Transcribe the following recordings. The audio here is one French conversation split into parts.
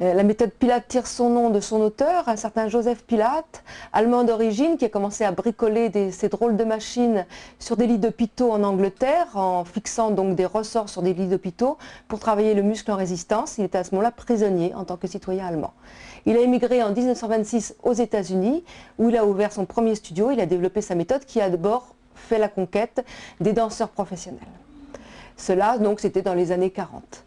La méthode Pilate tire son nom de son auteur, un certain Joseph Pilate, allemand d'origine, qui a commencé à bricoler ces drôles de machines sur des lits d'hôpitaux en Angleterre, en fixant donc des ressorts sur des lits d'hôpitaux pour travailler le muscle en résistance. Il était à ce moment-là prisonnier en tant que citoyen allemand. Il a émigré en 1926 aux États-Unis, où il a ouvert son premier studio. Il a développé sa méthode qui a d'abord fait la conquête des danseurs professionnels. Cela, donc, c'était dans les années 40.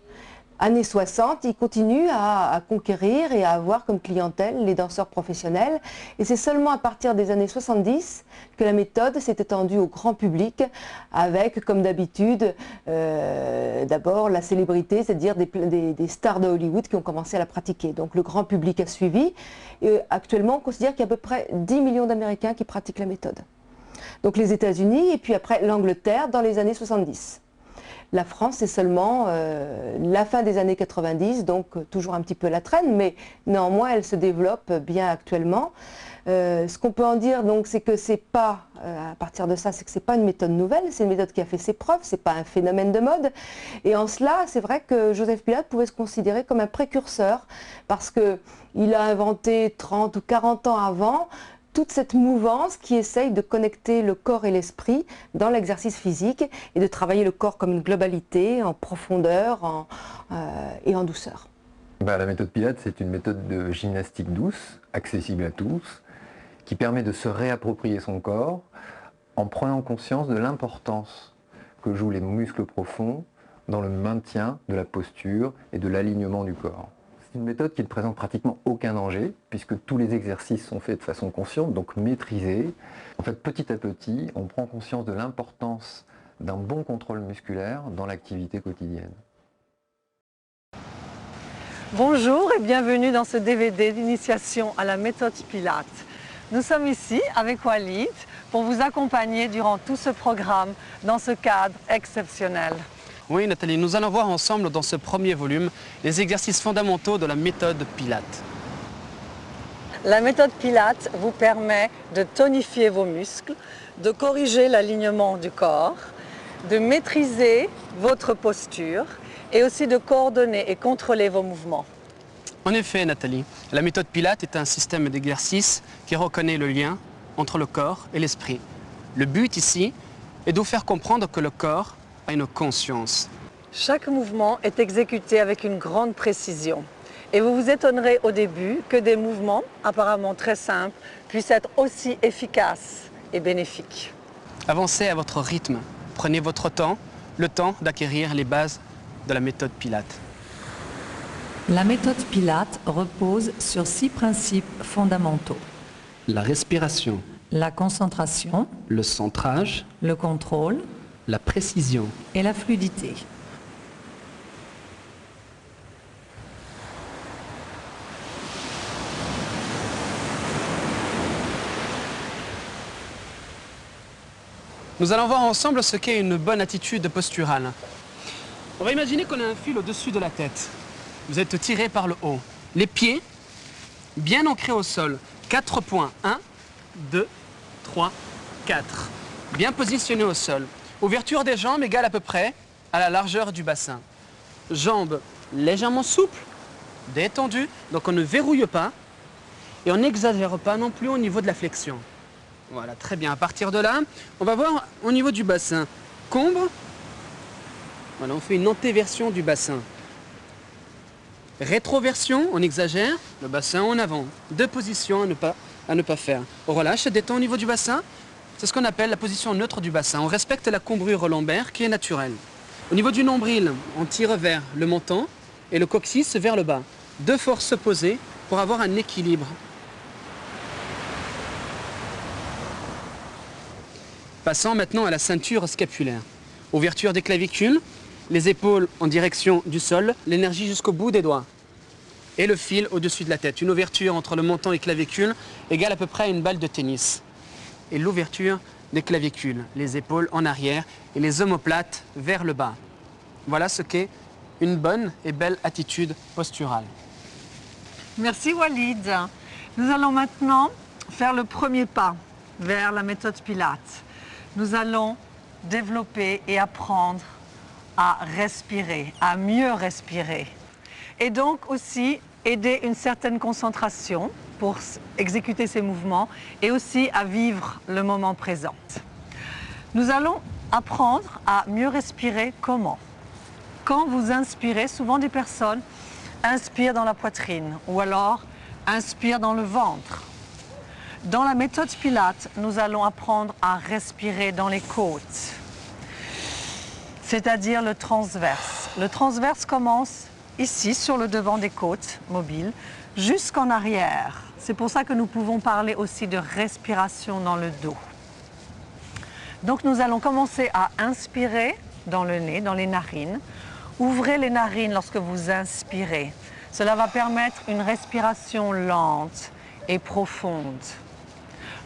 Années 60, il continue à conquérir et à avoir comme clientèle les danseurs professionnels. Et c'est seulement à partir des années 70 que la méthode s'est étendue au grand public avec, comme d'habitude, d'abord la célébrité, c'est-à-dire des stars de Hollywood qui ont commencé à la pratiquer. Donc le grand public a suivi. Et actuellement, on considère qu'il y a à peu près 10 millions d'Américains qui pratiquent la méthode. Donc les États-Unis et puis après l'Angleterre dans les années 70. La France, c'est seulement la fin des années 90, donc toujours un petit peu la traîne, mais néanmoins, elle se développe bien actuellement. Ce qu'on peut en dire, donc, c'est que c'est pas, à partir de ça, c'est que c'est pas une méthode nouvelle, c'est une méthode qui a fait ses preuves, c'est pas un phénomène de mode. Et en cela, c'est vrai que Joseph Pilate pouvait se considérer comme un précurseur, parce qu'il a inventé 30 ou 40 ans avant toute cette mouvance qui essaye de connecter le corps et l'esprit dans l'exercice physique et de travailler le corps comme une globalité, en profondeur et en douceur. La méthode Pilate, c'est une méthode de gymnastique douce, accessible à tous, qui permet de se réapproprier son corps en prenant conscience de l'importance que jouent les muscles profonds dans le maintien de la posture et de l'alignement du corps. C'est une méthode qui ne présente pratiquement aucun danger, puisque tous les exercices sont faits de façon consciente, donc maîtrisés. En fait, petit à petit, on prend conscience de l'importance d'un bon contrôle musculaire dans l'activité quotidienne. Bonjour et bienvenue dans ce DVD d'initiation à la méthode Pilate. Nous sommes ici avec Walid pour vous accompagner durant tout ce programme dans ce cadre exceptionnel. Oui Nathalie, nous allons voir ensemble dans ce premier volume les exercices fondamentaux de la méthode Pilate. La méthode Pilate vous permet de tonifier vos muscles, de corriger l'alignement du corps, de maîtriser votre posture et aussi de coordonner et contrôler vos mouvements. En effet Nathalie, la méthode Pilate est un système d'exercice qui reconnaît le lien entre le corps et l'esprit. Le but ici est de vous faire comprendre que le corps a une conscience. Chaque mouvement est exécuté avec une grande précision. Et vous vous étonnerez au début que des mouvements apparemment très simples puissent être aussi efficaces et bénéfiques. Avancez à votre rythme. Prenez votre temps, le temps d'acquérir les bases de la méthode Pilate. La méthode Pilate repose sur 6 principes fondamentaux. La respiration, La concentration, le centrage, le contrôle la précision. et la fluidité. Nous allons voir ensemble ce qu'est une bonne attitude posturale. On va imaginer qu'on a un fil au-dessus de la tête. Vous êtes tiré par le haut. Les pieds bien ancrés au sol. 4 points. 1, 2, 3, 4. Bien positionnés au sol. Ouverture des jambes égale à peu près à la largeur du bassin. Jambes légèrement souples, détendues, donc on ne verrouille pas et on n'exagère pas non plus au niveau de la flexion. Voilà, très bien. À partir de là, on va voir au niveau du bassin. Combre, voilà, on fait une antéversion du bassin. Rétroversion, on exagère, le bassin en avant. 2 positions à ne pas faire. On relâche, détend au niveau du bassin. C'est ce qu'on appelle la position neutre du bassin. On respecte la cambrure lombaire qui est naturelle. Au niveau du nombril, on tire vers le menton et le coccyx vers le bas. 2 forces opposées pour avoir un équilibre. Passons maintenant à la ceinture scapulaire. Ouverture des clavicules, les épaules en direction du sol, l'énergie jusqu'au bout des doigts. Et le fil au-dessus de la tête. Une ouverture entre le menton et clavicule égale à peu près à une balle de tennis. Et l'ouverture des clavicules, les épaules en arrière et les omoplates vers le bas. Voilà ce qu'est une bonne et belle attitude posturale. Merci Walid. Nous allons maintenant faire le premier pas vers la méthode Pilate. Nous allons développer et apprendre à respirer, à mieux respirer. Et donc aussi aider une certaine concentration pour exécuter ces mouvements et aussi à vivre le moment présent. Nous allons apprendre à mieux respirer comment? Quand vous inspirez, souvent des personnes inspirent dans la poitrine ou alors inspirent dans le ventre. Dans la méthode Pilates, nous allons apprendre à respirer dans les côtes, c'est-à-dire le transverse. Le transverse commence ici, sur le devant des côtes mobiles, jusqu'en arrière. C'est pour ça que nous pouvons parler aussi de respiration dans le dos. Donc nous allons commencer à inspirer dans le nez, dans les narines. Ouvrez les narines lorsque vous inspirez. Cela va permettre une respiration lente et profonde.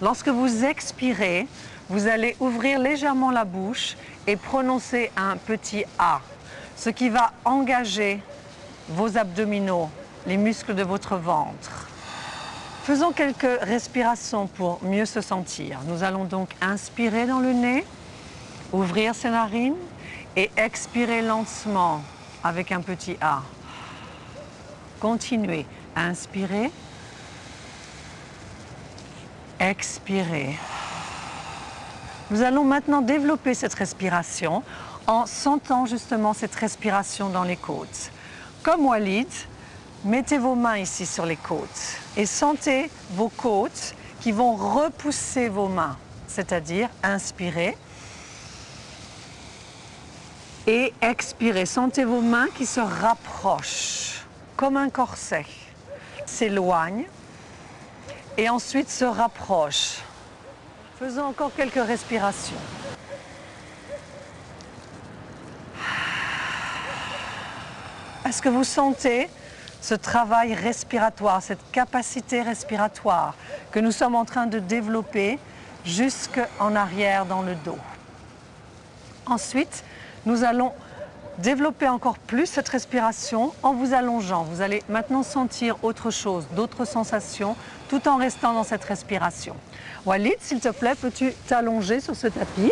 Lorsque vous expirez, vous allez ouvrir légèrement la bouche et prononcer un petit A, ce qui va engager vos abdominaux, les muscles de votre ventre. Faisons quelques respirations pour mieux se sentir. Nous allons donc inspirer dans le nez, ouvrir ses narines et expirer lentement avec un petit A. Continuez. Inspirez. Expirez. Nous allons maintenant développer cette respiration en sentant justement cette respiration dans les côtes. Comme Walid, mettez vos mains ici sur les côtes et sentez vos côtes qui vont repousser vos mains, c'est-à-dire inspirez et expirez. Sentez vos mains qui se rapprochent comme un corset, s'éloignent et ensuite se rapprochent. Faisons encore quelques respirations. Est-ce que vous sentez ce travail respiratoire, cette capacité respiratoire que nous sommes en train de développer jusqu'en arrière dans le dos? Ensuite, nous allons développer encore plus cette respiration en vous allongeant. Vous allez maintenant sentir autre chose, d'autres sensations, tout en restant dans cette respiration. Walid, s'il te plaît, peux-tu t'allonger sur ce tapis?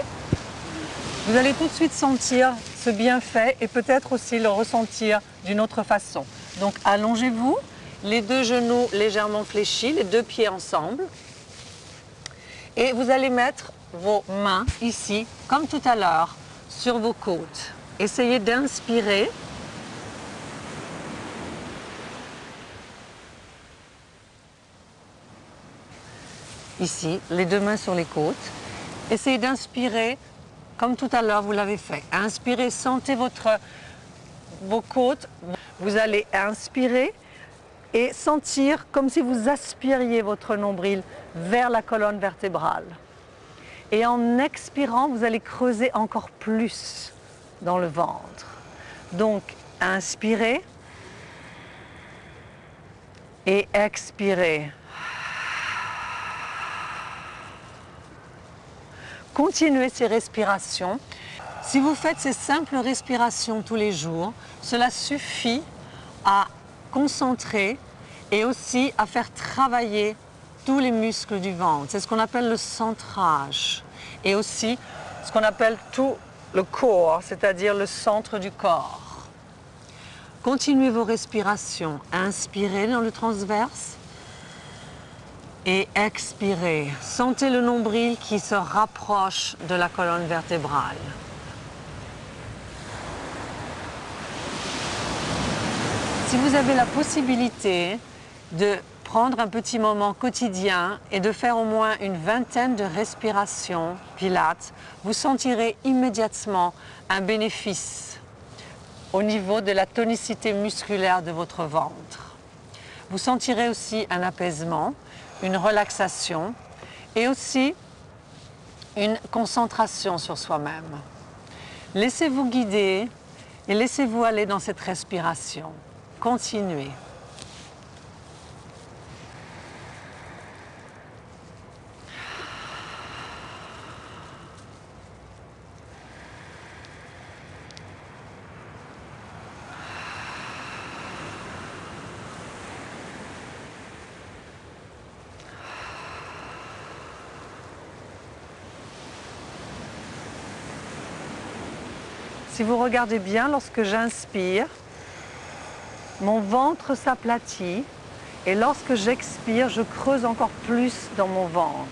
Vous allez tout de suite sentir ce bienfait et peut-être aussi le ressentir d'une autre façon. Donc allongez-vous, les deux genoux légèrement fléchis, les deux pieds ensemble. Et vous allez mettre vos mains ici, comme tout à l'heure, sur vos côtes. Essayez d'inspirer. Ici, les deux mains sur les côtes. Essayez d'inspirer comme tout à l'heure vous l'avez fait. Inspirez, sentez vos côtes. Vous allez inspirer et sentir comme si vous aspiriez votre nombril vers la colonne vertébrale. Et en expirant, vous allez creuser encore plus dans le ventre. Donc, inspirez et expirez. Continuez ces respirations. Si vous faites ces simples respirations tous les jours, cela suffit à concentrer et aussi à faire travailler tous les muscles du ventre. C'est ce qu'on appelle le centrage. Et aussi ce qu'on appelle tout le corps, c'est-à-dire le centre du corps. Continuez vos respirations. Inspirez dans le transverse et expirez. Sentez le nombril qui se rapproche de la colonne vertébrale. Si vous avez la possibilité de prendre un petit moment quotidien et de faire au moins une vingtaine de respirations Pilates, vous sentirez immédiatement un bénéfice au niveau de la tonicité musculaire de votre ventre. Vous sentirez aussi un apaisement, une relaxation et aussi une concentration sur soi-même. Laissez-vous guider et laissez-vous aller dans cette respiration. Continuez. Si vous regardez bien, lorsque j'inspire, Mon ventre s'aplatit et lorsque j'expire, je creuse encore plus dans mon ventre.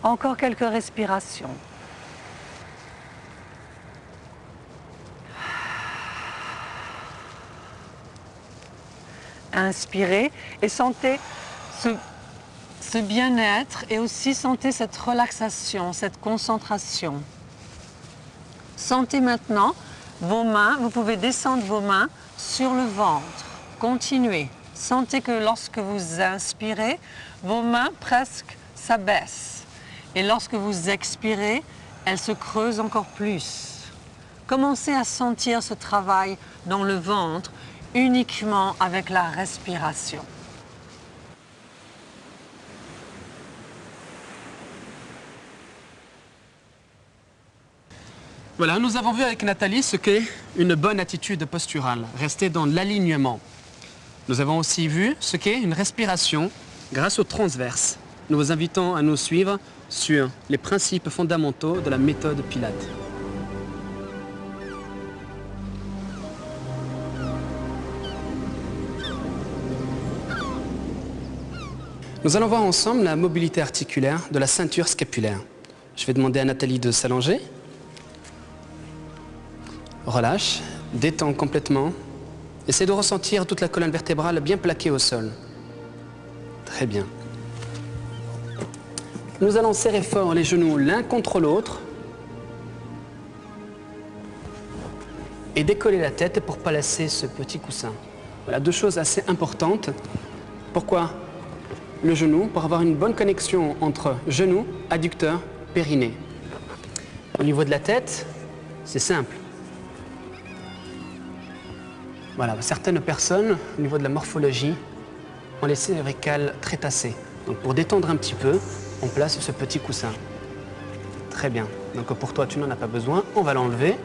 Encore quelques respirations. Inspirez et sentez ce bien-être et aussi sentez cette relaxation, cette concentration. Sentez maintenant vos mains, vous pouvez descendre vos mains sur le ventre. Continuez. Sentez que lorsque vous inspirez, vos mains presque s'abaissent. Et lorsque vous expirez, elles se creusent encore plus. Commencez à sentir ce travail dans le ventre uniquement avec la respiration. Voilà, nous avons vu avec Nathalie ce qu'est une bonne attitude posturale, rester dans l'alignement. Nous avons aussi vu ce qu'est une respiration grâce au transverse. Nous vous invitons à nous suivre sur les principes fondamentaux de la méthode Pilates. Nous allons voir ensemble la mobilité articulaire de la ceinture scapulaire. Je vais demander à Nathalie de s'allonger. Relâche, détends complètement. Essaie de ressentir toute la colonne vertébrale bien plaquée au sol. Très bien. Nous allons serrer fort les genoux l'un contre l'autre et décoller la tête pour placer ce petit coussin. Voilà, deux choses assez importantes. Pourquoi le genou? Pour avoir une bonne connexion entre genou, adducteur, périnée. Au niveau de la tête, c'est simple. Voilà, certaines personnes, au niveau de la morphologie, ont les cervicales très tassées. Donc pour détendre un petit peu, on place ce petit coussin. Très bien. Donc pour toi, tu n'en as pas besoin. On va l'enlever.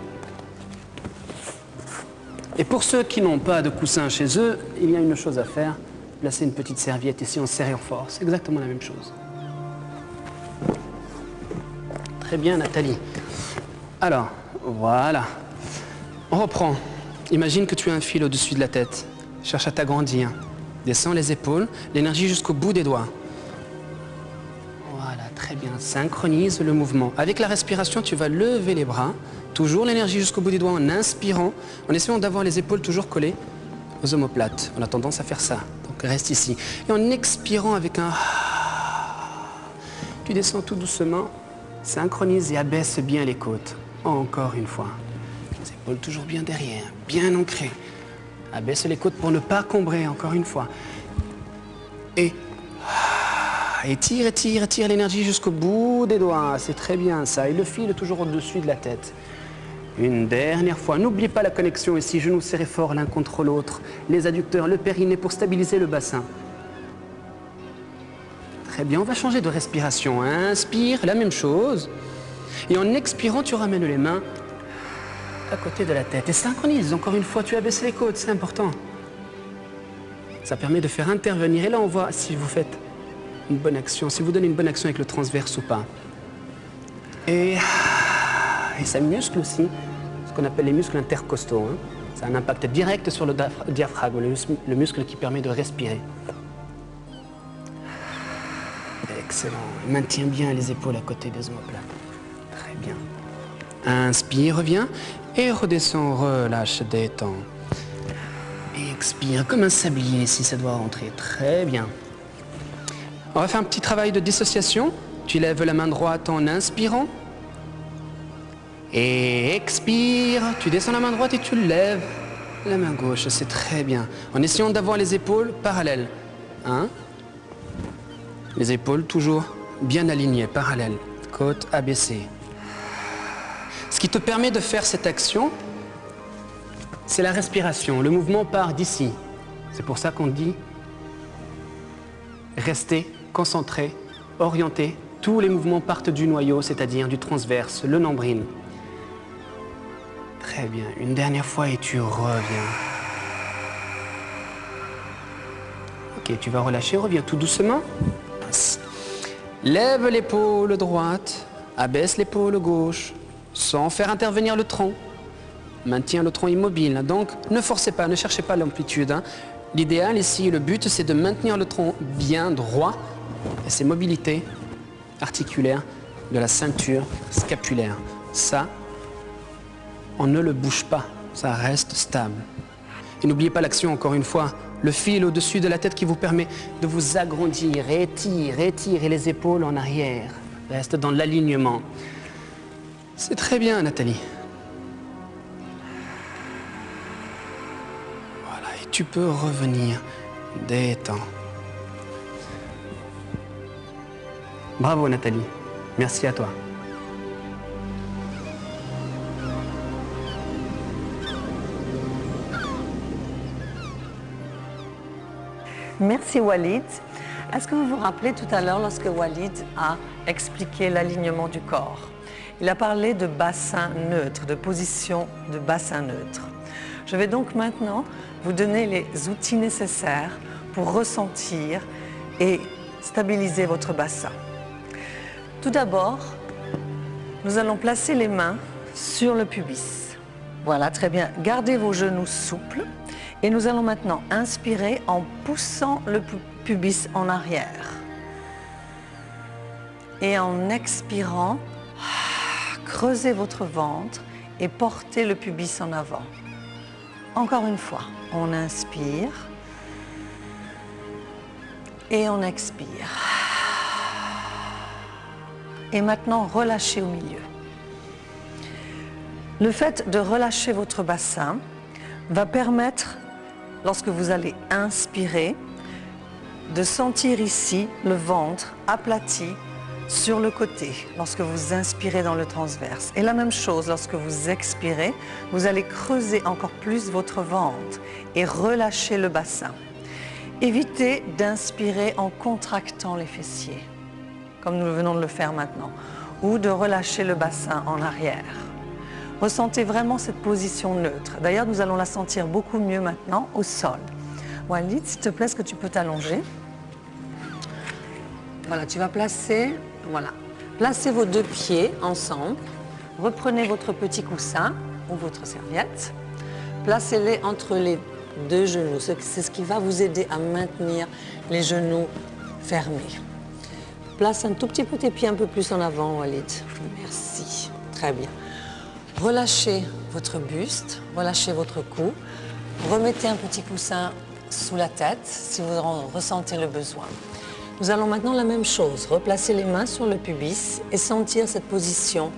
Et pour ceux qui n'ont pas de coussin chez eux, il y a une chose à faire. Placer une petite serviette ici en serrant fort. C'est exactement la même chose. Très bien, Nathalie. Alors, voilà. On reprend. Imagine que tu as un fil au-dessus de la tête. Cherche à t'agrandir. Descends les épaules, l'énergie jusqu'au bout des doigts. Voilà, très bien. Synchronise le mouvement. Avec la respiration, tu vas lever les bras. Toujours l'énergie jusqu'au bout des doigts en inspirant, en essayant d'avoir les épaules toujours collées aux omoplates. On a tendance à faire ça. Donc reste ici. Et en expirant avec un... Tu descends tout doucement, synchronise et abaisse bien les côtes. Encore une fois. Les épaules toujours bien derrière, bien ancrées. Abaisse les côtes pour ne pas combrer, encore une fois. Et étire, étire, étire l'énergie jusqu'au bout des doigts. C'est très bien ça. Et le fil toujours au-dessus de la tête. Une dernière fois. N'oublie pas la connexion ici. Genoux serrés fort l'un contre l'autre. Les adducteurs, le périnée pour stabiliser le bassin. Très bien. On va changer de respiration. Inspire, la même chose. Et en expirant, tu ramènes les mains à côté de la tête. Et synchronise. Encore une fois, tu abaisses les côtes. C'est important. Ça permet de faire intervenir. Et là, on voit si vous faites une bonne action, si vous donnez une bonne action avec le transverse ou pas. Et ça muscle aussi ce qu'on appelle les muscles intercostaux. Hein. Ça a un impact direct sur le diaphragme, le muscle qui permet de respirer. Excellent. Maintiens bien les épaules à côté des omoplates. Très bien. Inspire, reviens. Et redescends, relâche, détends. Et expire comme un sablier si ça doit rentrer. Très bien. On va faire un petit travail de dissociation. Tu lèves la main droite en inspirant. Et expire. Tu descends la main droite et tu lèves la main gauche. C'est très bien. En essayant d'avoir les épaules parallèles. Hein? Les épaules toujours bien alignées, parallèles. Côte abaissée. Ce qui te permet de faire cette action, c'est la respiration. Le mouvement part d'ici. C'est pour ça qu'on dit rester concentré, orienté. Tous les mouvements partent du noyau, c'est-à-dire du transverse, le nombril. Très bien. Une dernière fois et tu reviens. Ok, tu vas relâcher, reviens tout doucement. Lève l'épaule droite, abaisse l'épaule gauche, sans faire intervenir le tronc. maintient le tronc immobile. Donc, ne forcez pas, ne cherchez pas l'amplitude. L'idéal ici, le but, c'est de maintenir le tronc bien droit et ses mobilités articulaires de la ceinture scapulaire. Ça, on ne le bouge pas, ça reste stable. Et n'oubliez pas l'action, encore une fois, le fil au-dessus de la tête qui vous permet de vous agrandir, étirez les épaules en arrière. Reste dans l'alignement. C'est très bien, Nathalie. Voilà, et tu peux revenir. Détends. Bravo, Nathalie. Merci à toi. Merci Walid. Est-ce que vous vous rappelez tout à l'heure lorsque Walid a expliqué l'alignement du corps? Il a parlé de bassin neutre, de position de bassin neutre. Je vais donc maintenant vous donner les outils nécessaires pour ressentir et stabiliser votre bassin. Tout d'abord, nous allons placer les mains sur le pubis. Voilà, très bien. Gardez vos genoux souples. Et nous allons maintenant inspirer en poussant le pubis en arrière. Et en expirant, creusez votre ventre et portez le pubis en avant. Encore une fois, on inspire et on expire. Et maintenant, relâchez au milieu. Le fait de relâcher votre bassin va permettre, lorsque vous allez inspirer, de sentir ici le ventre aplati sur le côté, lorsque vous inspirez dans le transverse. Et la même chose, lorsque vous expirez, vous allez creuser encore plus votre ventre et relâcher le bassin. Évitez d'inspirer en contractant les fessiers, comme nous venons de le faire maintenant, ou de relâcher le bassin en arrière. Ressentez vraiment cette position neutre. D'ailleurs, nous allons la sentir beaucoup mieux maintenant au sol. Walid, s'il te plaît, est-ce que tu peux t'allonger? Voilà, tu vas placer, voilà. Placez vos deux pieds ensemble. Reprenez votre petit coussin ou votre serviette. Placez-les entre les deux genoux. C'est ce qui va vous aider à maintenir les genoux fermés. Place un tout petit peu tes pieds un peu plus en avant, Walid. Merci. Très bien. Relâchez votre buste, relâchez votre cou. Remettez un petit coussin sous la tête si vous en ressentez le besoin. Nous allons maintenant la même chose, replacer les mains sur le pubis et sentir cette position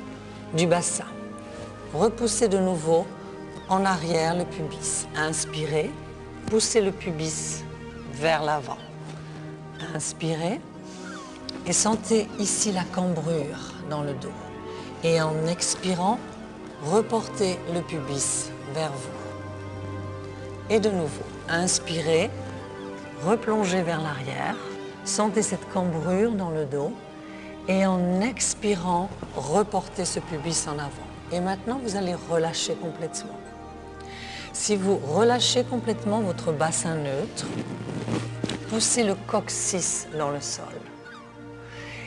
du bassin. Repoussez de nouveau en arrière le pubis. Inspirez, poussez le pubis vers l'avant. Inspirez et sentez ici la cambrure dans le dos. Et en expirant, reportez le pubis vers vous. Et de nouveau, inspirez, replongez vers l'arrière, sentez cette cambrure dans le dos et en expirant, reportez ce pubis en avant. Et maintenant, vous allez relâcher complètement. Si vous relâchez complètement votre bassin neutre, poussez le coccyx dans le sol.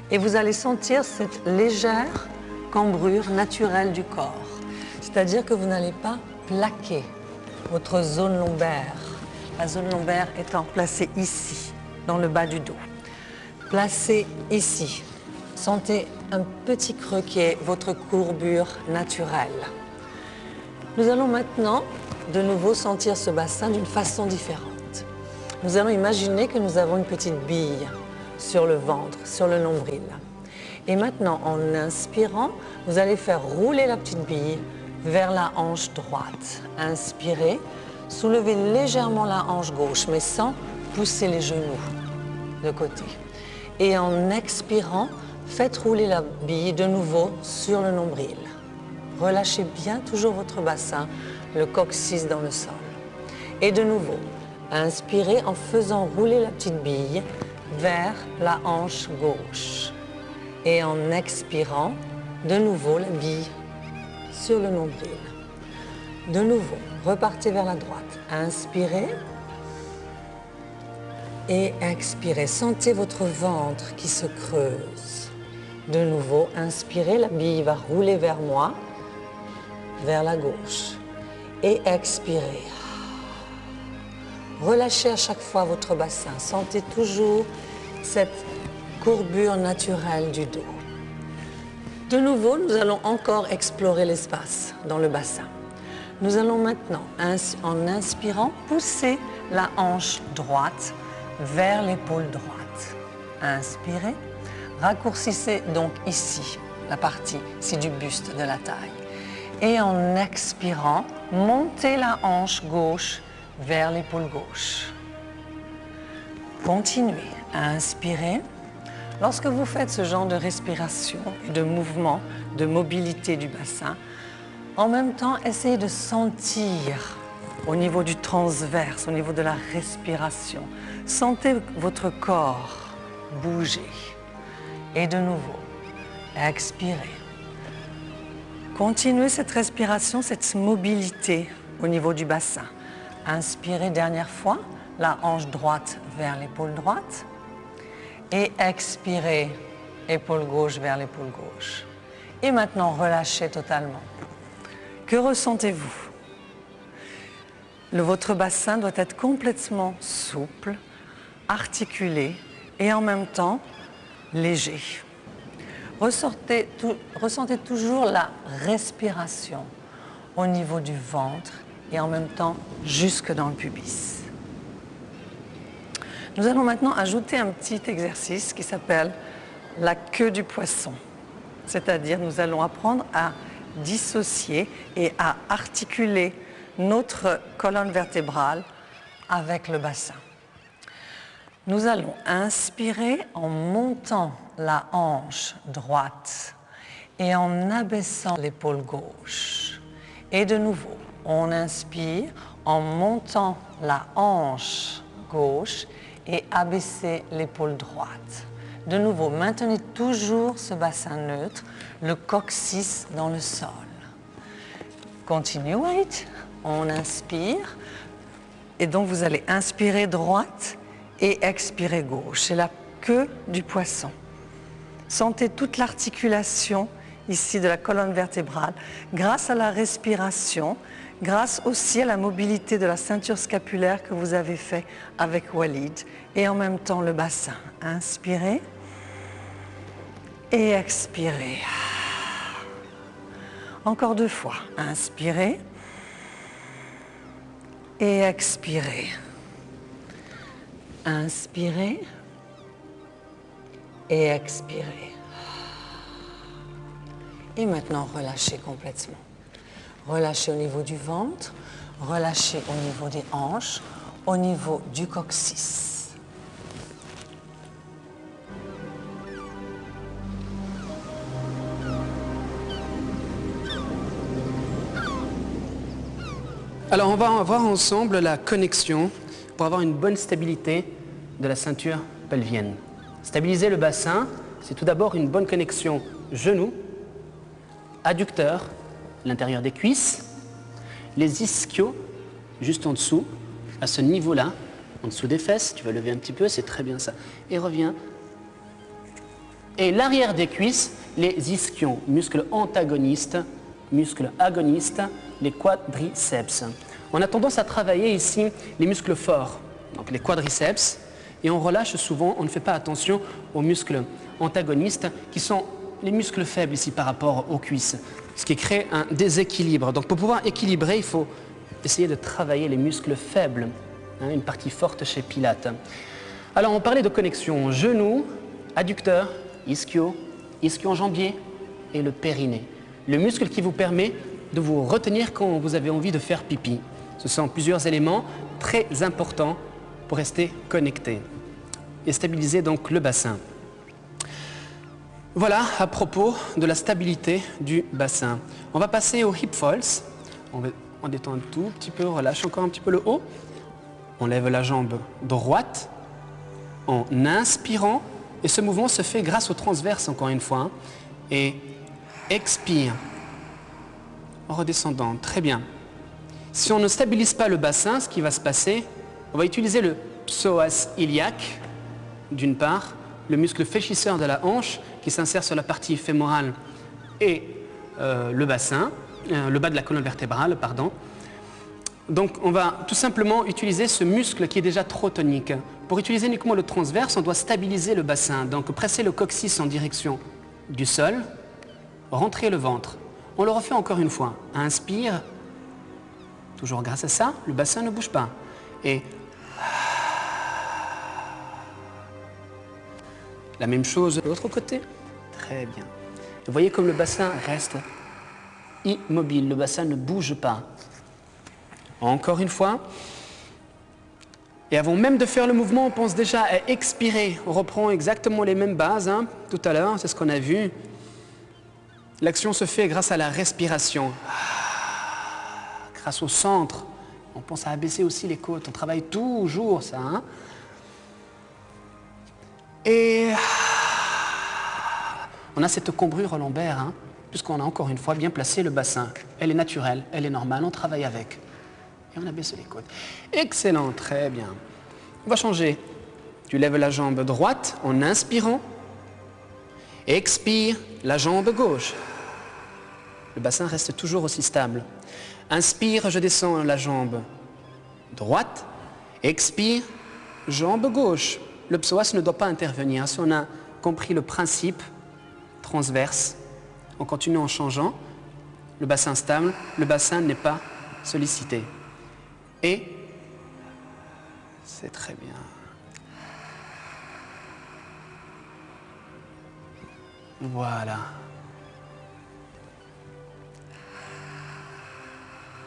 Et vous allez sentir cette légère cambrure naturelle du corps. C'est-à-dire que vous n'allez pas plaquer votre zone lombaire. La zone lombaire étant placée ici, dans le bas du dos. Placez ici. Sentez un petit creux qui est votre courbure naturelle. Nous allons maintenant de nouveau sentir ce bassin d'une façon différente. Nous allons imaginer que nous avons une petite bille sur le ventre, sur le nombril. Et maintenant, en inspirant, vous allez faire rouler la petite bille vers la hanche droite. Inspirez, soulevez légèrement la hanche gauche, mais sans pousser les genoux de côté. Et en expirant, faites rouler la bille de nouveau sur le nombril. Relâchez bien toujours votre bassin, le coccyx dans le sol. Et de nouveau, inspirez en faisant rouler la petite bille vers la hanche gauche. Et en expirant, de nouveau la bille sur le nombril. De nouveau, repartez vers la droite. Inspirez et expirez. Sentez votre ventre qui se creuse. De nouveau, inspirez, la bille va rouler vers moi, vers la gauche. et expirez. Relâchez à chaque fois votre bassin. Sentez toujours cette courbure naturelle du dos. De nouveau, nous allons encore explorer l'espace dans le bassin. Nous allons maintenant, en inspirant, pousser la hanche droite vers l'épaule droite. Inspirez. Raccourcissez donc ici, la partie ici du buste de la taille. Et en expirant, montez la hanche gauche vers l'épaule gauche. Continuez à inspirer. Lorsque vous faites ce genre de respiration, de mouvement, de mobilité du bassin, en même temps, essayez de sentir au niveau du transverse, au niveau de la respiration. Sentez votre corps bouger. Et de nouveau, expirez. Continuez cette respiration, cette mobilité au niveau du bassin. Inspirez dernière fois, la hanche droite vers l'épaule droite. Et expirez, épaule gauche vers l'épaule gauche. Et maintenant, relâchez totalement. Que ressentez-vous? Votre bassin doit être complètement souple, articulé et en même temps léger. Ressentez toujours la respiration au niveau du ventre et en même temps jusque dans le pubis. Nous allons maintenant ajouter un petit exercice qui s'appelle la queue du poisson. C'est-à-dire nous allons apprendre à dissocier et à articuler notre colonne vertébrale avec le bassin. Nous allons inspirer en montant la hanche droite et en abaissant l'épaule gauche. Et de nouveau, on inspire en montant la hanche gauche et abaisser l'épaule droite. De nouveau, maintenez toujours ce bassin neutre, le coccyx dans le sol. Continuez, on inspire et donc vous allez inspirer droite et expirer gauche. C'est la queue du poisson. Sentez toute l'articulation ici de la colonne vertébrale grâce à la respiration, grâce aussi à la mobilité de la ceinture scapulaire que vous avez fait avec Walid et en même temps le bassin. Inspirez et expirez. Encore 2 fois. Inspirez et expirez. Inspirez et expirez. Et maintenant, relâchez complètement. Relâchez au niveau du ventre, relâchez au niveau des hanches, au niveau du coccyx. Alors on va voir ensemble la connexion pour avoir une bonne stabilité de la ceinture pelvienne. Stabiliser le bassin, c'est tout d'abord une bonne connexion genou, adducteur, l'intérieur des cuisses, les ischios juste en dessous, à ce niveau-là, en dessous des fesses. Tu vas lever un petit peu, c'est très bien ça. Et reviens. Et l'arrière des cuisses, les ischions, muscles antagonistes, muscles agonistes, les quadriceps. On a tendance à travailler ici les muscles forts, donc les quadriceps, et on relâche souvent, on ne fait pas attention aux muscles antagonistes qui sont les muscles faibles ici par rapport aux cuisses, ce qui crée un déséquilibre. Donc pour pouvoir équilibrer, il faut essayer de travailler les muscles faibles, une partie forte chez Pilates. Alors on parlait de connexion genou, adducteur, ischio, ischio-jambier et le périnée. Le muscle qui vous permet de vous retenir quand vous avez envie de faire pipi. Ce sont plusieurs éléments très importants pour rester connecté et stabiliser donc le bassin. Voilà à propos de la stabilité du bassin. On va passer au hip falls. On détend un tout petit peu, on relâche encore un petit peu le haut. On lève la jambe droite en inspirant. Et ce mouvement se fait grâce au transverse, encore une fois. Et expire en redescendant. Très bien. Si on ne stabilise pas le bassin, ce qui va se passer, on va utiliser le psoas iliaque, d'une part, le muscle fléchisseur de la hanche qui s'insère sur la partie fémorale et le bassin, le bas de la colonne vertébrale, pardon. Donc on va tout simplement utiliser ce muscle qui est déjà trop tonique. Pour utiliser uniquement le transverse, on doit stabiliser le bassin. Donc presser le coccyx en direction du sol, rentrer le ventre. On le refait encore une fois. Inspire. Toujours grâce à ça, le bassin ne bouge pas. Et la même chose de l'autre côté. Très bien. Vous voyez comme le bassin reste immobile, le bassin ne bouge pas. Encore une fois. Et avant même de faire le mouvement, on pense déjà à expirer. On reprend exactement les mêmes bases, hein, tout à l'heure, c'est ce qu'on a vu. L'action se fait grâce à la respiration. Grâce au centre. On pense à abaisser aussi les côtes. On travaille toujours ça. Hein. Et on a cette cambrure lombaire, hein, puisqu'on a encore une fois bien placé le bassin. Elle est naturelle, elle est normale, on travaille avec. Et on abaisse les côtes. Excellent, très bien. On va changer. Tu lèves la jambe droite en inspirant. Expire la jambe gauche. Le bassin reste toujours aussi stable. Inspire, je descends la jambe droite. Expire, jambe gauche. Le psoas ne doit pas intervenir. Si on a compris le principe transverse, on continue en changeant. Le bassin stable, le bassin n'est pas sollicité. Et c'est très bien. Voilà.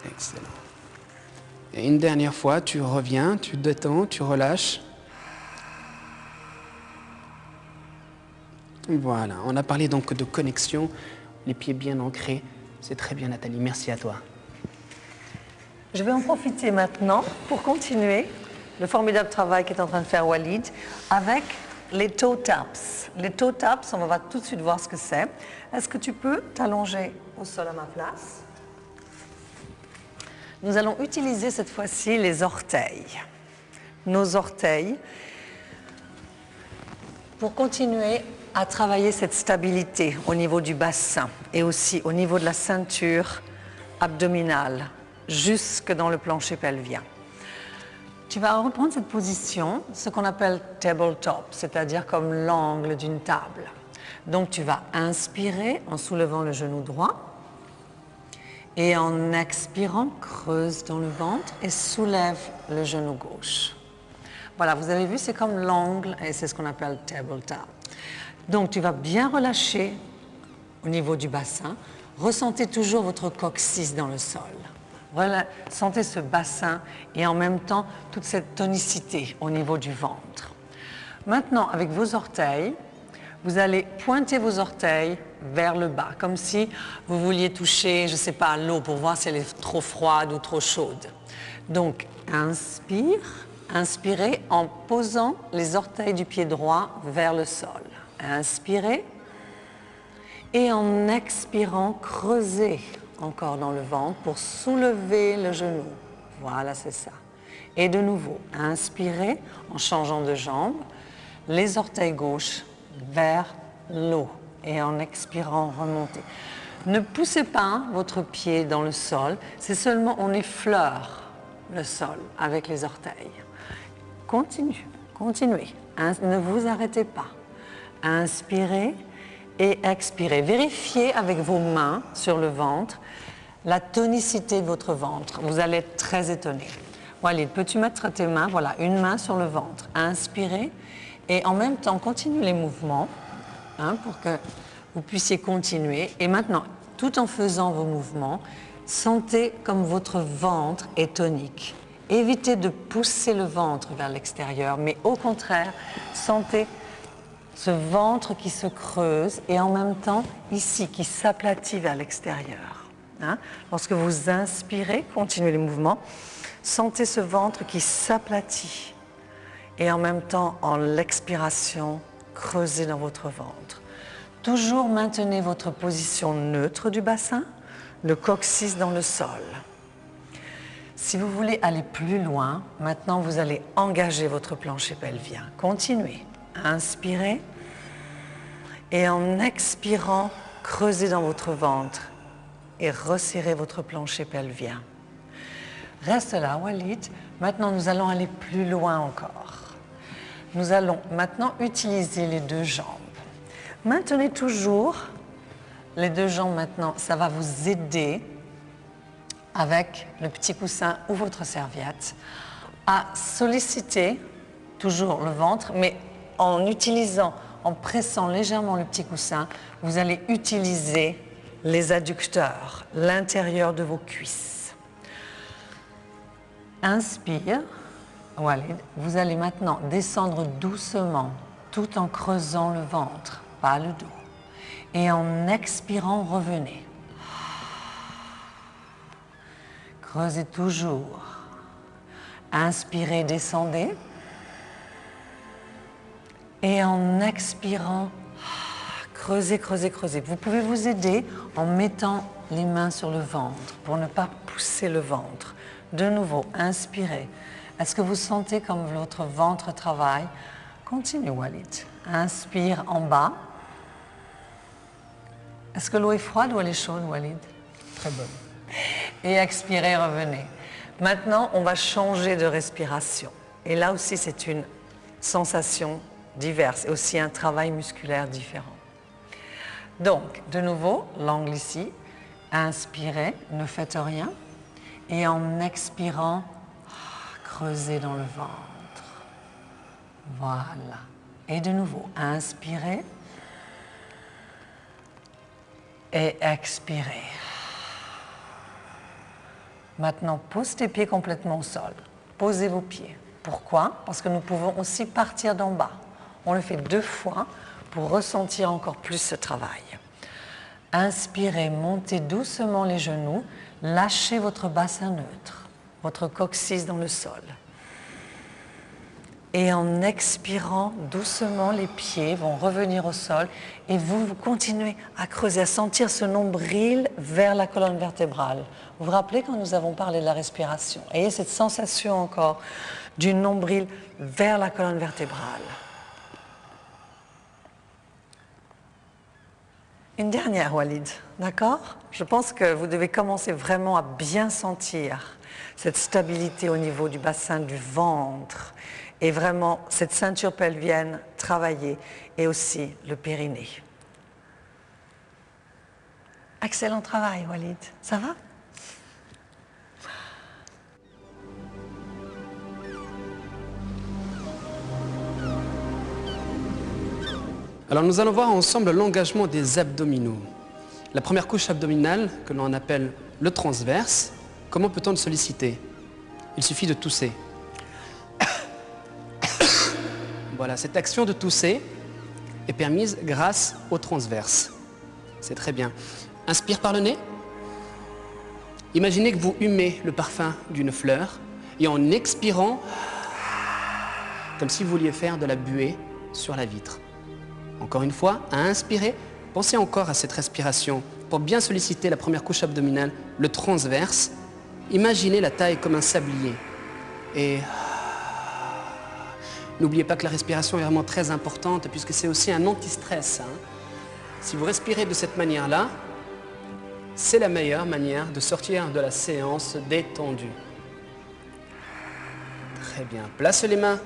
Excellent. Et une dernière fois, tu reviens, tu détends, tu relâches. Voilà, on a parlé donc de connexion, les pieds bien ancrés. C'est très bien Nathalie, merci à toi. Je vais en profiter maintenant pour continuer le formidable travail qu'est en train de faire Walid avec les toe taps. Les toe taps, on va tout de suite voir ce que c'est. Est-ce que tu peux t'allonger au sol à ma place? Nous allons utiliser cette fois-ci les orteils. Nos orteils pour continuer à travailler cette stabilité au niveau du bassin et aussi au niveau de la ceinture abdominale jusque dans le plancher pelvien. Tu vas reprendre cette position, ce qu'on appelle tabletop, c'est-à-dire comme l'angle d'une table. Donc tu vas inspirer en soulevant le genou droit et en expirant, creuse dans le ventre et soulève le genou gauche. Voilà, vous avez vu, c'est comme l'angle et c'est ce qu'on appelle tabletop. Donc tu vas bien relâcher au niveau du bassin. Ressentez toujours votre coccyx dans le sol. Sentez ce bassin et en même temps toute cette tonicité au niveau du ventre. Maintenant, avec vos orteils, vous allez pointer vos orteils vers le bas, comme si vous vouliez toucher, je ne sais pas, l'eau pour voir si elle est trop froide ou trop chaude. Donc, inspirez en posant les orteils du pied droit vers le sol. Inspirez et en expirant, creusez encore dans le ventre pour soulever le genou. Voilà, c'est ça. Et de nouveau, inspirez en changeant de jambe, les orteils gauche vers l'eau et en expirant, remontez. Ne poussez pas votre pied dans le sol, c'est seulement on effleure le sol avec les orteils. Continuez, ne vous arrêtez pas. Inspirez et expirez. Vérifiez avec vos mains sur le ventre la tonicité de votre ventre. Vous allez être très étonné. Walid, peux-tu mettre tes mains, voilà, une main sur le ventre. Inspirez et en même temps, continue les mouvements pour que vous puissiez continuer. Et maintenant, tout en faisant vos mouvements, sentez comme votre ventre est tonique. Évitez de pousser le ventre vers l'extérieur, mais au contraire, sentez ce ventre qui se creuse et en même temps, ici, qui s'aplatit vers l'extérieur. Lorsque vous inspirez, continuez les mouvements, sentez ce ventre qui s'aplatit et en même temps, en l'expiration, creusez dans votre ventre. Toujours maintenez votre position neutre du bassin, le coccyx dans le sol. Si vous voulez aller plus loin, maintenant vous allez engager votre plancher pelvien. Continuez. Inspirez et en expirant, creusez dans votre ventre et resserrez votre plancher pelvien. Reste là, Walid. Maintenant, nous allons aller plus loin encore. Nous allons maintenant utiliser les deux jambes. Maintenez toujours les deux jambes maintenant. Ça va vous aider avec le petit coussin ou votre serviette à solliciter toujours le ventre, mais en utilisant, en pressant légèrement le petit coussin, vous allez utiliser les adducteurs, l'intérieur de vos cuisses. Inspire, Walid. Vous allez maintenant descendre doucement, tout en creusant le ventre, pas le dos. Et en expirant, revenez. Creusez toujours. Inspirez, descendez. Et en expirant, creusez, creusez, creusez. Vous pouvez vous aider en mettant les mains sur le ventre pour ne pas pousser le ventre. De nouveau, inspirez. Est-ce que vous sentez comme votre ventre travaille? Continue, Walid. Inspire en bas. Est-ce que l'eau est froide ou elle est chaude, Walid? Très bonne. Et expirez, revenez. Maintenant, on va changer de respiration. Et là aussi, c'est une sensation diverse et aussi un travail musculaire différent. Donc, de nouveau, l'angle ici. Inspirez, ne faites rien. Et en expirant, creusez dans le ventre. Voilà. Et de nouveau, inspirez. Et expirez. Maintenant, pose tes pieds complètement au sol. Posez vos pieds. Pourquoi? Parce que nous pouvons aussi partir d'en bas. On le fait 2 fois pour ressentir encore plus ce travail. Inspirez, montez doucement les genoux, lâchez votre bassin neutre, votre coccyx dans le sol. Et en expirant doucement, les pieds vont revenir au sol et vous continuez à creuser, à sentir ce nombril vers la colonne vertébrale. Vous vous rappelez quand nous avons parlé de la respiration? Ayez cette sensation encore du nombril vers la colonne vertébrale. Une dernière, Walid, d'accord? Je pense que vous devez commencer vraiment à bien sentir cette stabilité au niveau du bassin du ventre et vraiment cette ceinture pelvienne travaillée et aussi le périnée. Excellent travail, Walid. Ça va? Alors nous allons voir ensemble l'engagement des abdominaux. La première couche abdominale, que l'on appelle le transverse, comment peut-on le solliciter? Il suffit de tousser. Voilà, cette action de tousser est permise grâce au transverse. C'est très bien. Inspire par le nez. Imaginez que vous humez le parfum d'une fleur et en expirant, comme si vous vouliez faire de la buée sur la vitre. Encore une fois, à inspirer, pensez encore à cette respiration pour bien solliciter la première couche abdominale, le transverse. Imaginez la taille comme un sablier. Et n'oubliez pas que la respiration est vraiment très importante puisque c'est aussi un anti-stress. Si vous respirez de cette manière-là, c'est la meilleure manière de sortir de la séance détendue. Très bien. Place les mains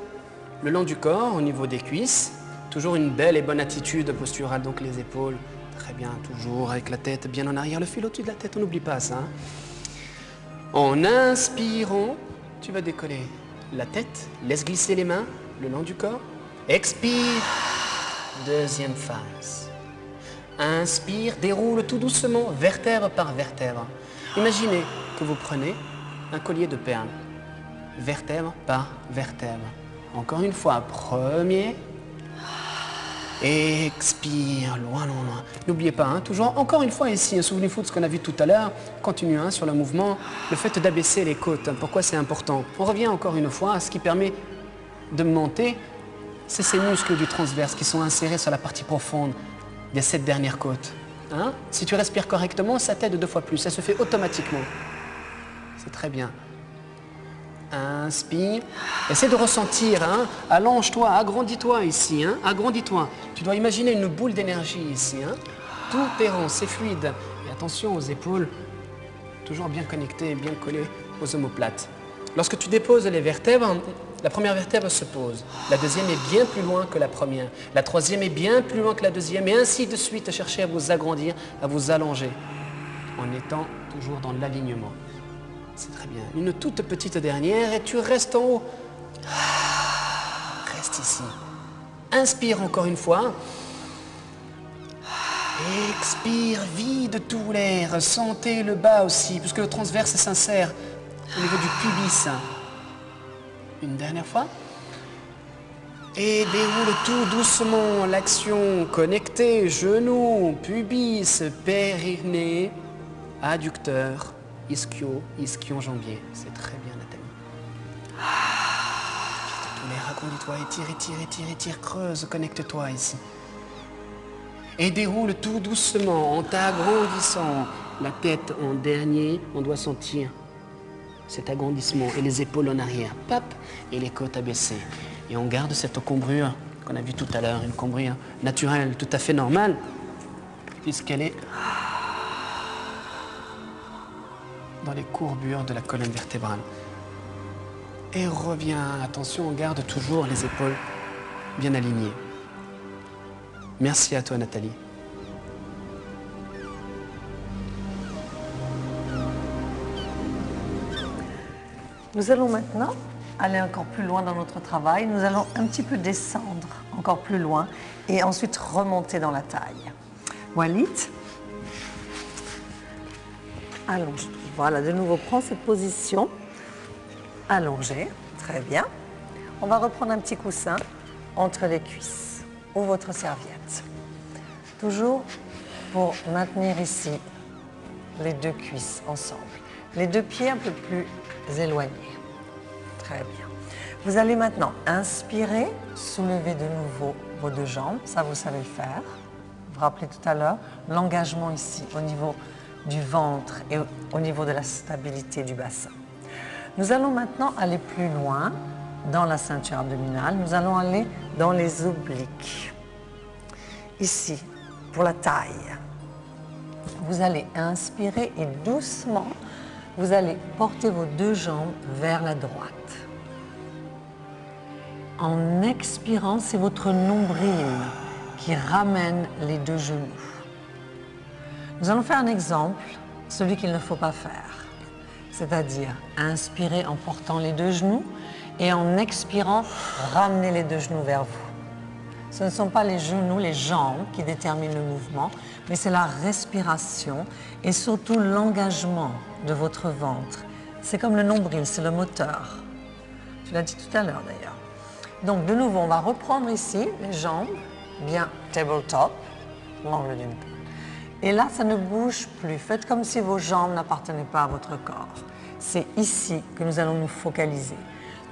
le long du corps, au niveau des cuisses. Toujours une belle et bonne attitude posturale, donc les épaules. Très bien, toujours avec la tête bien en arrière, le fil au-dessus de la tête, on n'oublie pas ça. En inspirant, tu vas décoller la tête, laisse glisser les mains le long du corps. Expire, deuxième phase. Inspire, déroule tout doucement, vertèbre par vertèbre. Imaginez que vous prenez un collier de perles, vertèbre par vertèbre. Encore une fois, premier. Expire, loin, loin, loin. N'oubliez pas, toujours, encore une fois ici, souvenez-vous de ce qu'on a vu tout à l'heure. Continue sur le mouvement, le fait d'abaisser les côtes. Pourquoi c'est important? On revient encore une fois à ce qui permet de monter, c'est ces muscles du transverse qui sont insérés sur la partie profonde des 7 dernières côtes. Si tu respires correctement, ça t'aide 2 fois plus, ça se fait automatiquement. C'est très bien. Inspire. Essaie de ressentir, allonge-toi, agrandis-toi ici, agrandis-toi. Tu dois imaginer une boule d'énergie ici. Tout est rond, c'est fluide. Et attention aux épaules, toujours bien connecté et bien collé aux omoplates. Lorsque tu déposes les vertèbres, la première vertèbre se pose. La deuxième est bien plus loin que la première. La troisième est bien plus loin que la deuxième. Et ainsi de suite, cherchez à vous agrandir, à vous allonger, en étant toujours dans l'alignement. C'est très bien. Une toute petite dernière et tu restes en haut. Reste ici. Inspire encore une fois. Expire, vide tout l'air. Sentez le bas aussi, puisque le transverse s'insère au niveau du pubis. Une dernière fois. Et déroule tout doucement l'action connectée, genoux, pubis, périnée, adducteur, ischio-jambier. C'est très bien, Nathalie. Vide tout l'air, agrandis-toi, étire, creuse, connecte-toi ici. Et déroule tout doucement en t'agrandissant. La tête en dernier, on doit sentir cet agrandissement et les épaules en arrière, pop, et les côtes abaissées. Et on garde cette cambrure qu'on a vue tout à l'heure, une cambrure naturelle, tout à fait normale, puisqu'elle est dans les courbures de la colonne vertébrale. Et reviens, attention, on garde toujours les épaules bien alignées. Merci à toi, Nathalie. Nous allons maintenant aller encore plus loin dans notre travail. Nous allons un petit peu descendre encore plus loin et ensuite remonter dans la taille. Walid, allonge. Voilà, de nouveau, prends cette position. Allongée, très bien. On va reprendre un petit coussin entre les cuisses ou votre serviette. Toujours pour maintenir ici les deux cuisses ensemble. Les deux pieds un peu plus éloignés. Très bien. Vous allez maintenant inspirer, soulever de nouveau vos deux jambes. Ça, vous savez le faire. Vous vous rappelez tout à l'heure l'engagement ici au niveau du ventre et au niveau de la stabilité du bassin. Nous allons maintenant aller plus loin dans la ceinture abdominale. Nous allons aller dans les obliques. Ici, pour la taille. Vous allez inspirer et doucement, vous allez porter vos deux jambes vers la droite. En expirant, c'est votre nombril qui ramène les deux genoux. Nous allons faire un exemple, celui qu'il ne faut pas faire. C'est-à-dire inspirer en portant les deux genoux et en expirant, ramener les deux genoux vers vous. Ce ne sont pas les genoux, les jambes qui déterminent le mouvement, mais c'est la respiration et surtout l'engagement de votre ventre. C'est comme le nombril, c'est le moteur. Tu l'as dit tout à l'heure d'ailleurs. Donc de nouveau, on va reprendre ici les jambes, bien tabletop, l'angle d'une poule. Et là, ça ne bouge plus. Faites comme si vos jambes n'appartenaient pas à votre corps. C'est ici que nous allons nous focaliser.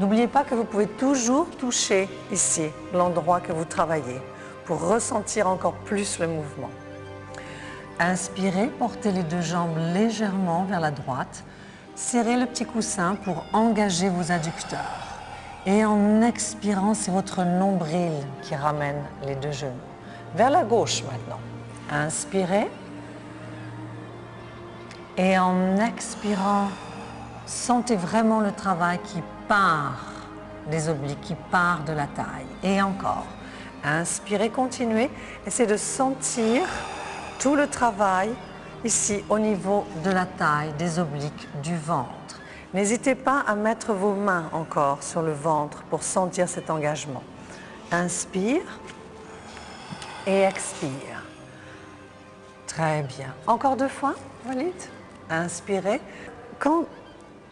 N'oubliez pas que vous pouvez toujours toucher ici l'endroit que vous travaillez pour ressentir encore plus le mouvement. Inspirez, portez les deux jambes légèrement vers la droite. Serrez le petit coussin pour engager vos adducteurs. Et en expirant, c'est votre nombril qui ramène les deux genoux. Vers la gauche maintenant. Inspirez. Et en expirant, sentez vraiment le travail qui part des obliques, qui part de la taille. Et encore. Inspirez, continuez. Essayez de sentir tout le travail ici au niveau de la taille, des obliques, du ventre. N'hésitez pas à mettre vos mains encore sur le ventre pour sentir cet engagement. Inspire et expire. Très bien. Encore deux fois, Walid. Inspirez. Quand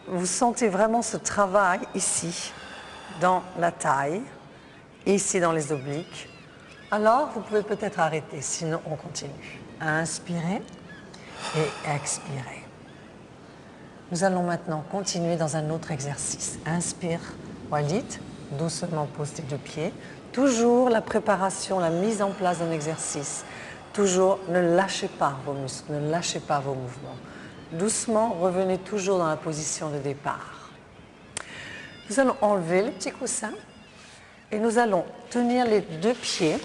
vous sentez vraiment ce travail ici, dans la taille, ici dans les obliques, alors vous pouvez peut-être arrêter, sinon on continue. Inspirez et expirez. Nous allons maintenant continuer dans un autre exercice. Inspire, Walid, doucement pose tes deux pieds. Toujours la préparation, la mise en place d'un exercice. Toujours, ne lâchez pas vos muscles, ne lâchez pas vos mouvements. Doucement, revenez toujours dans la position de départ. Nous allons enlever le petit coussin et nous allons tenir les deux pieds,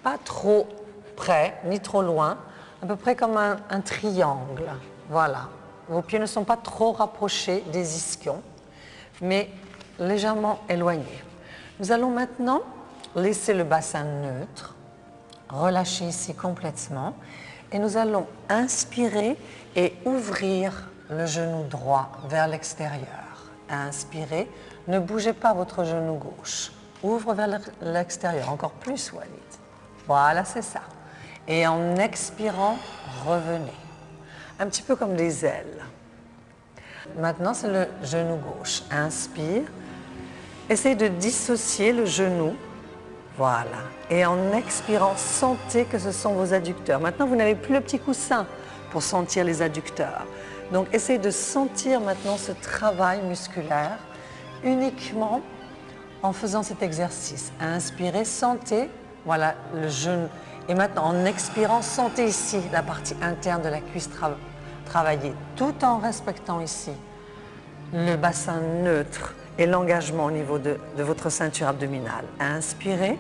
pas trop près ni trop loin, à peu près comme un triangle. Voilà. Vos pieds ne sont pas trop rapprochés des ischions, mais légèrement éloignés. Nous allons maintenant laisser le bassin neutre, relâcher ici complètement, et nous allons inspirer et ouvrir le genou droit vers l'extérieur. Inspirez, ne bougez pas votre genou gauche. Ouvre vers l'extérieur, encore plus Walid. Voilà, c'est ça. Et en expirant, revenez. Un petit peu comme des ailes. Maintenant, c'est le genou gauche. Inspire. Essayez de dissocier le genou. Voilà. Et en expirant, sentez que ce sont vos adducteurs. Maintenant, vous n'avez plus le petit coussin pour sentir les adducteurs. Donc, essayez de sentir maintenant ce travail musculaire uniquement en faisant cet exercice. Inspirez, sentez, voilà, le genou. Et maintenant, en expirant, sentez ici la partie interne de la cuisse travailler, tout en respectant ici le bassin neutre et l'engagement au niveau de votre ceinture abdominale. Inspirez.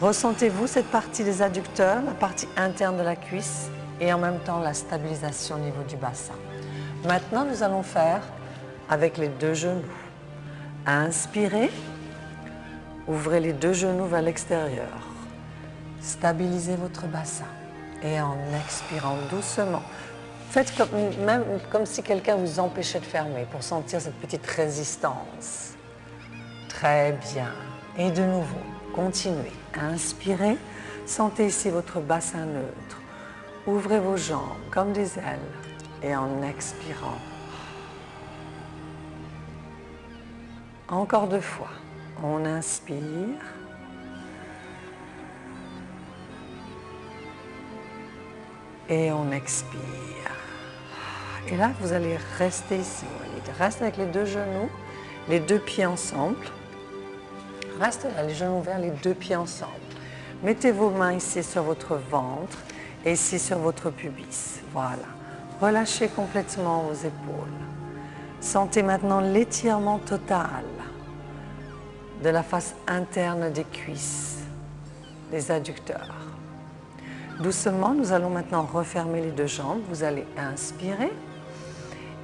Ressentez-vous cette partie des adducteurs, la partie interne de la cuisse et en même temps la stabilisation au niveau du bassin. Maintenant, nous allons faire avec les deux genoux. Inspirez. Ouvrez les deux genoux vers l'extérieur. Stabilisez votre bassin. Et en expirant doucement, faites comme si quelqu'un vous empêchait de fermer pour sentir cette petite résistance. Très bien. Et de nouveau, continuez. Inspirez. Sentez ici votre bassin neutre. Ouvrez vos jambes comme des ailes. Et en expirant. Encore deux fois. On inspire. Et on expire. Et là, vous allez rester ici. Reste avec les deux genoux, les deux pieds ensemble. Reste là, les genoux ouverts, les deux pieds ensemble. Mettez vos mains ici sur votre ventre et ici sur votre pubis. Voilà. Relâchez complètement vos épaules. Sentez maintenant l'étirement total de la face interne des cuisses, des adducteurs. Doucement, nous allons maintenant refermer les deux jambes. Vous allez inspirer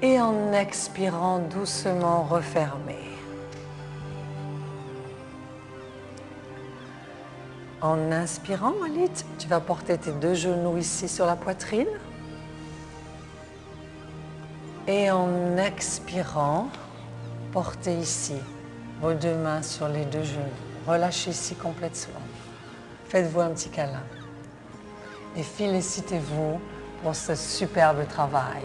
et en expirant doucement refermer. En inspirant, Walid, tu vas porter tes deux genoux ici sur la poitrine. Et en expirant, portez ici vos deux mains sur les deux genoux. Relâchez ici complètement. Faites-vous un petit câlin. Et félicitez-vous pour ce superbe travail,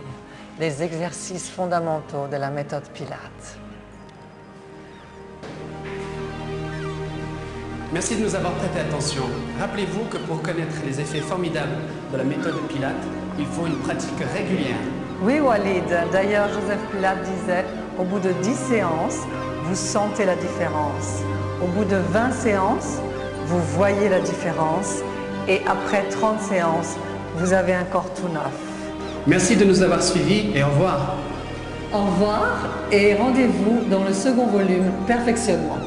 les exercices fondamentaux de la méthode Pilates. Merci de nous avoir prêté attention. Rappelez-vous que pour connaître les effets formidables de la méthode Pilates, il faut une pratique régulière. Oui, Walid. D'ailleurs, Joseph Pilates disait, au bout de 10 séances, vous sentez la différence. Au bout de 20 séances, vous voyez la différence. Et après 30 séances, vous avez un corps tout neuf. Merci de nous avoir suivis et au revoir. Au revoir et rendez-vous dans le second volume Perfectionnement.